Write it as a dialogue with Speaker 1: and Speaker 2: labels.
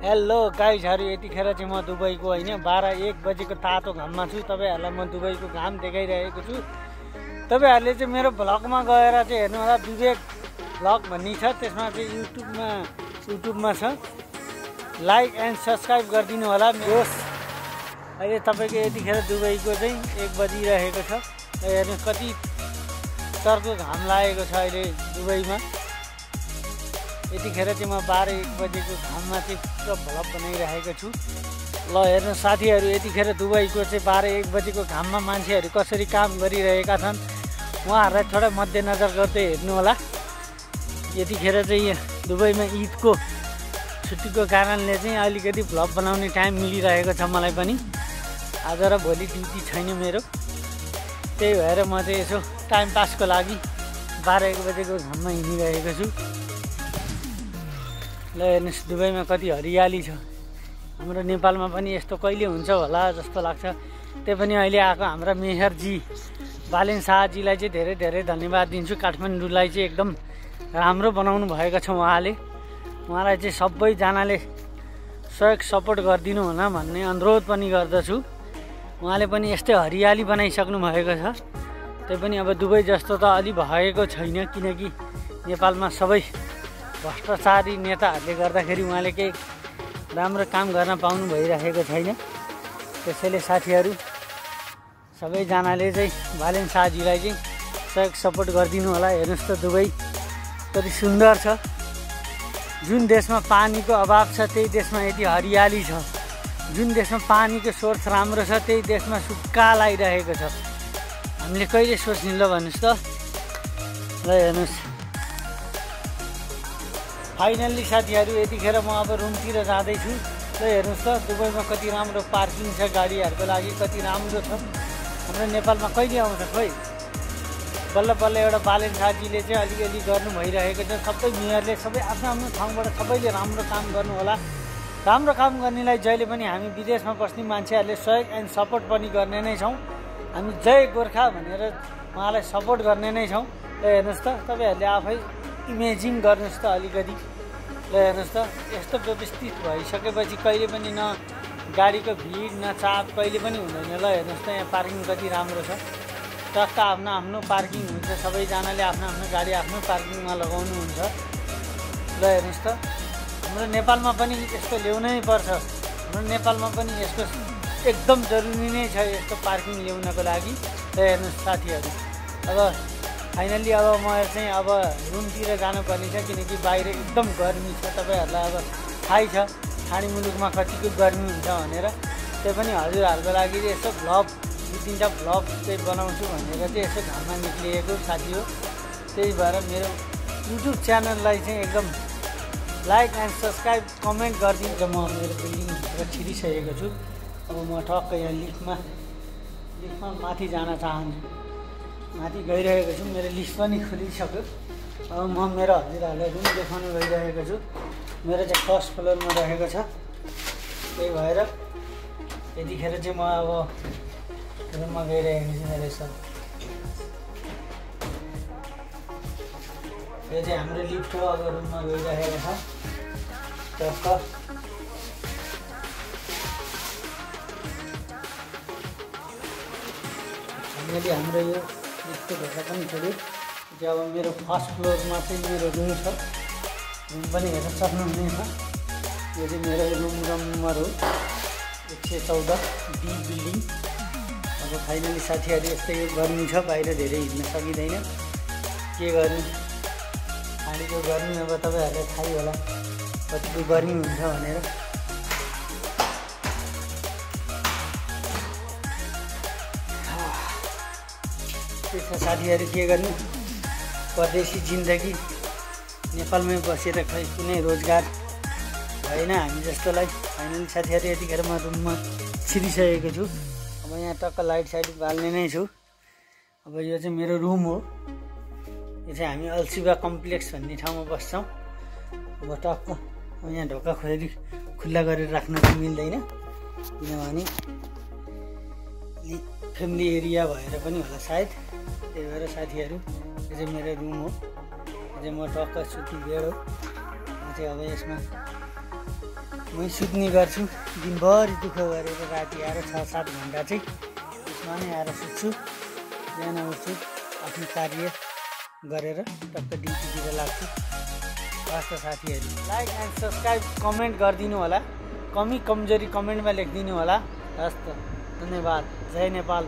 Speaker 1: Hello गाइजहरु, यतिखेर चाहिँ म दुबईको हैन 12-1 बजेको तातो घाममा छु। तपाईहरुलाई म दुबईको घाम देखाइरहेको छु। तपाईहरुले चाहिँ मेरो भ्लगमा गएर चाहिँ हेर्नु होला। विवेक भ्लग भन्ने छ, त्यसमा चाहिँ युट्युबमा छ। लाइक एन्ड सब्स्क्राइब गरिदिनु होला। अहिले तपाईको यतिखेर दुबईको चाहिँ 1 बजिरहेको छ। हेर्नु कति चर्को घाम लागेको छ अहिले दुबईमा। यतिखेर चाहिँ म 12-1 बजेको घाममा चाहिँ पुरा भ्लग बनाइरहेको छु। ल हेर्नु साथीहरु, यतिखेर दुबईको चाहिँ 12-1 बजेको घाममा मान्छेहरु कसरी काम गरिरहेका छन् उहाँहरुलाई थोडा मध्यनजर गर्दै हेर्नु होला। यतिखेर चाहिँ दुबईमा ईदको छुट्टीको कारणले चाहिँ अलिकति भ्लग बनाउने टाइम मिलिरहेको छ मलाई पनि। आज र भोलि ड्युटी छैन मेरो, त्यही भएर म चाहिँ यसो टाइम पासको लागि 12-1 बजेको घाममा हिँडिरहेको छु। ल हेर्नुहोस् दुबईमा कति हरियाली छ। हाम्रो नेपालमा पनि यस्तो कहिले हुन्छ होला जस्तो लाग्छ। त्यही पनि अहिले आएको हाम्रा मेयरजी बालेन शाहजीलाई चाहिँ धेरै धेरै धन्यवाद दिन्छु। काठमाडौँलाई चाहिँ एकदम राम्रो बनाउनु भएको छ उहाँलाई चाहिँ सबैजनाले सहयोग सपोर्ट गरिदिनु हुन भन्ने अनुरोध पनि गर्दछु। उहाँले पनि यस्तै हरियाली बनाइसक्नु भएको छ। त्यही पनि अब दुबई जस्तो त अलि भएको छैन, किनकि नेपालमा सबै भ्रष्टाचारी नेताहरूले गर्दाखेरि उहाँले केही राम्रो काम गर्न पाउनु भइरहेको छैन। त्यसैले साथीहरू सबैजनाले चाहिँ बालेन शाहजीलाई चाहिँ सहयोग सपोर्ट गरिदिनु होला। हेर्नुहोस् त दुबई कति सुन्दर छ। जुन देशमा पानीको अभाव छ त्यही देशमा यति हरियाली छ। जुन देशमा पानीको सोर्स राम्रो छ त्यही देशमा सुक्खा लागिरहेको छ। हामीले कहिले सोच्ने ल भन्नुहोस् त। ल हेर्नुहोस् फाइनल्ली साथीहरू यतिखेर म अब रुमतिर जाँदैछु। ल हेर्नुहोस् त दुबईमा कति राम्रो पार्किङ छ गाडीहरूको लागि, कति राम्रो छ। हाम्रो नेपालमा कहिले आउँछ खोइ। बल्ल बल्ल एउटा बालेन शाहजीले चाहिँ अलिअलि गर्नु भइरहेको छ। सबै मेयरले सबै आफ्नो आफ्नो ठाउँबाट सबैले राम्रो काम गर्नु होला। राम्रो काम गर्नेलाई जहिले पनि हामी विदेशमा बस्ने मान्छेहरूले सहयोग एन्ड सपोर्ट पनि गर्ने नै छौँ। हामी जय गोर्खा भनेर उहाँलाई सपोर्ट गर्ने नै छौँ। ल हेर्नुहोस् त तपाईँहरूले आफै इमेजिन गर्नुहोस् त अलिकति। ल हेर्नुहोस् त यस्तो व्यवस्थित भइसकेपछि कहिले पनि न गाडीको भिड न चाप कहिले पनि हुँदैन। ल हेर्नुहोस् त यहाँ पार्किङ कति राम्रो छ। टक्क आफ्नो आफ्नो पार्किङ हुन्छ। सबैजनाले आफ्नो आफ्नो गाडी आफ्नो पार्किङमा लगाउनुहुन्छ। ल हेर्नुहोस् त हाम्रो नेपालमा पनि यस्तो ल्याउनै पर्छ। हाम्रो नेपालमा पनि यसको एकदम जरुरी नै छ यस्तो पार्किङ ल्याउनको लागि। ल हेर्नुहोस् साथीहरू, अब फाइनल्ली अब म चाहिँ अब रुमतिर जानुपर्ने छ, किनकि बाहिर एकदम गर्मी छ। तपाईँहरूलाई अब थाहै छ ठाडी मुलुकमा कतिको गर्मी हुन्छ भनेर। त्यही पनि हजुरहरूको लागि यसो भ्लग 2-3टा भ्लग चाहिँ बनाउँछु भनेर चाहिँ यसो घाममा निक्लिएको साथी हो। त्यही भएर मेरो युट्युब च्यानललाई चाहिँ एकदम लाइक एन्ड सब्सक्राइब कमेन्ट गरिदिन्छ। म मेरो बिल्डिङभित्र छिरिसकेको छु। अब म टक्क यहाँ लिफ्टमा माथि जान चाहन्छु। माथि गइरहेको छु। मेरो लिफ्ट पनि खुलिसक्यो। अब म मेरो हजुरहरूलाई रुम देखाउन गइरहेको छु। मेरो चाहिँ फर्स्ट फ्लोरमा रहेको छ। त्यही भएर यतिखेर चाहिँ म अब रुममा गइरहेको छु। मेरो सब यो चाहिँ हाम्रो लिफ्ट हो। अब रुममा गइरहेको छ। टक्क हाम्रो यो लिफ्टको ढोका पनि छोड्यो। अब मेरो फर्स्ट फ्लोरमा चाहिँ मेरो रुम छ। रुम पनि हेर्न सक्नुहुनेछ। यो चाहिँ मेरो रुम नम्बर हो 114 डी बिल्डिङ। अब फाइनली साथीहरू यस्तै यो गर्मी छ, बाहिर धेरै हिँड्न सकिँदैन। के गर्नु, ठाडीको गर्मी अब तपाईँहरूलाई थाहै होला कतिको गर्मी हुन्छ भनेर। त्यसो साथीहरू के गर्नु, परदेशी जिन्दगी नेपालमै बसेर खै कुनै रोजगार भएन हामी जस्तोलाई। फाइनली साथीहरू यतिखेर म रुममा छिरिसकेको छु। अब यहाँ टक्क लाइट साइट बाल्ने नै छु। अब यो चाहिँ मेरो रुम हो। यो चाहिँ हामी अल्सिबा कम्प्लेक्स भन्ने ठाउँमा बस्छौँ। अब टक्क अब यहाँ ढोका खुल्ला गरेर राख्न चाहिँ मिल्दैन, किनभने फ्यामिली एरिया भएर पनि होला सायद। त्यही भएर साथीहरू यो चाहिँ मेरो रुम हो। यो चाहिँ म टक्क सुती बेड हो। म चाहिँ अब यसमा म सुत्ने गर्छु दिनभरि दुःख गरेर राति आएर 6-7 घन्टा चाहिँ त्यसमा नै आएर सुत्छु बिहान उठ्छु आफ्नो कार्य गरेर टक्क ड्युटीतिर लाग्छु हस् त साथीहरू लाइक एन्ड सब्सक्राइब कमेन्ट गरिदिनु होला कमी कमजोरी कमेन्टमा लेखिदिनु होला हस् त धन्यवाद जय नेपाल।